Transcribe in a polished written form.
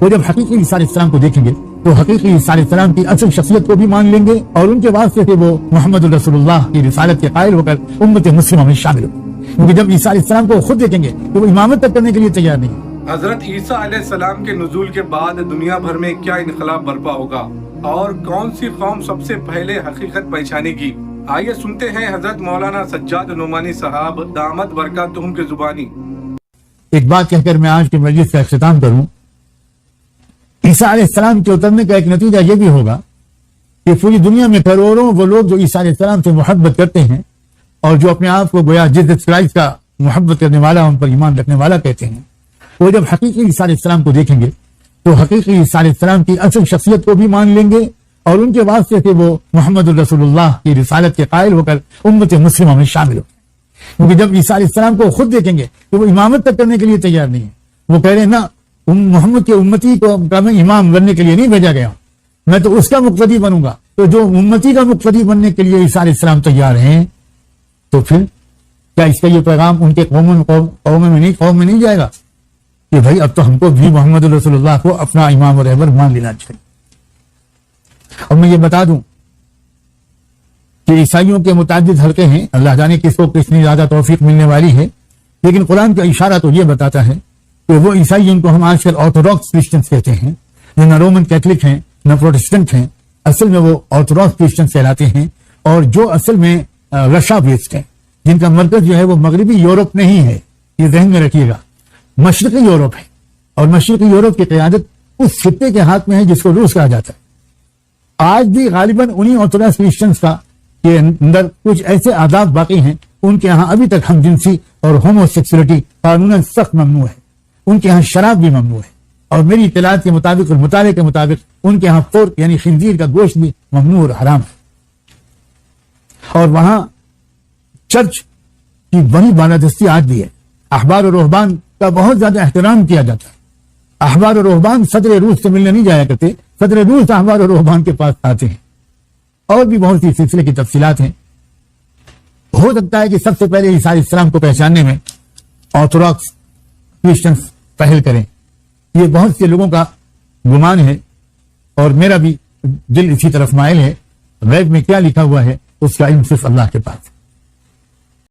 وہ جب حقیقی عیسیٰ علیہ السلام کو دیکھیں گے تو حقیقی عیسیٰ علیہ السلام کی اصل شخصیت کو بھی مان لیں گے اور ان کے واسطے سے وہ محمد الرسول اللہ کی رسالت کے قائل ہو کر امت مسلمہ میں شامل ہو، کیونکہ جب عیسیٰ علیہ السلام کو خود دیکھیں گے تو وہ امامت تک کرنے کے لیے تیار نہیں۔ حضرت عیسیٰ علیہ السلام کے نزول کے بعد دنیا بھر میں کیا انقلاب برپا ہوگا اور کون سی قوم سب سے پہلے حقیقت پہچانے گی؟ آئیے سنتے ہیں حضرت مولانا سجاد نعمانی صاحب دامت برکاتہم کے زبانی۔ ایک بات کہہ کر میں آج کے مجلس کا اختتام کروں، عیسیٰ علیہ السلام کے اترنے کا ایک نتیجہ یہ بھی ہوگا کہ پوری دنیا میں کروڑوں وہ لوگ جو عیسیٰ علیہ السلام سے محبت کرتے ہیں اور جو اپنے آپ کو گویا جیسس کرائسٹ کا محبت کرنے والا، ان پر ایمان رکھنے والا کہتے ہیں، وہ جب حقیقی عیسیٰ علیہ السلام کو دیکھیں گے تو حقیقی عیسیٰ علیہ السلام کی اصل شخصیت کو بھی مان لیں گے اور ان کے واسطے سے وہ محمد الرسول اللہ کی رسالت کے قائل ہو کر امت مسلمہ میں شامل ہو، کیونکہ جب عیسیٰ علیہ السلام کو خود دیکھیں گے تو وہ امامت تک کرنے کے لیے تیار نہیں ہے۔ وہ کہہ رہے ہیں نا، محمد کے امتی کو میں امام بننے کے لیے نہیں بھیجا گیا ہوں، میں تو اس کا مقتدی بنوں گا۔ تو جو امتی کا مقتدی بننے کے لیے عیسیٰ علیہ السلام تیار ہیں، تو پھر کیا اس کا یہ پیغام ان کے قوم میں نہیں جائے گا کہ بھائی اب تو ہم کو بھی محمد رسول اللہ کو اپنا امام و رہبر مان لینا چاہیے؟ اور میں یہ بتا دوں کہ عیسائیوں کے متعدد حلقے ہیں، اللہ جانے کس کو کتنی زیادہ توفیق ملنے والی ہے، لیکن قرآن کا اشارہ تو یہ بتاتا ہے کہ وہ عیسائی جن کو ہم آج کل آرتھوڈاکس کرسچنس کہتے ہیں، جو نہ رومن کیتھولک ہیں نہ پروٹسٹنٹ ہیں، اصل میں وہ آرتھوڈاکس کرسچنس کہلاتے ہیں، اور جو اصل میں رشیا بیسڈ ہیں، جن کا مرکز جو ہے وہ مغربی یورپ میں ہی ہے، یہ ذہن میں رکھیے گا، مشرقی یورپ ہے، اور مشرقی یورپ کی قیادت اس خطے کے ہاتھ میں ہے جس کو روس کہا جاتا ہے۔ آج بھی غالباً انہی آرتھوڈاکس کرسچنس کا کے اندر کچھ ایسے آداب باقی ہیں، ان کے ہاں ابھی تک ہم جنسی اور ہومو سیکسولیٹی قانوناً سخت ممنوع ہے، ان کے ہاں شراب بھی ممنوع ہے، اور میری اطلاعات کے مطابق اور مطالعے کے مطابق ان کے ہاں پورک یعنی خنزیر کا گوشت بھی ممنوع اور حرام ہے، اور وہاں چرچ کی بڑی بالادستی آج بھی ہے۔ احبار و رہبان کا بہت زیادہ احترام کیا جاتا ہے۔ احبار و رہبان صدر روس سے ملنے نہیں جایا کرتے، صدر روس احبار و رہبان کے پاس آتے ہیں، اور بھی بہت سی سلسلے کی تفصیلات ہیں۔ ہو سکتا ہے کہ سب سے پہلے عیسیٰ علیہ السلام کو پہچاننے میں آرتھوڈاکس کرسچنس پہل کریں، یہ بہت سے لوگوں کا گمان ہے، اور میرا بھی دل اسی طرف مائل ہے۔ غیب میں کیا لکھا ہوا ہے اس کا علم صرف اللہ کے پاس ہے۔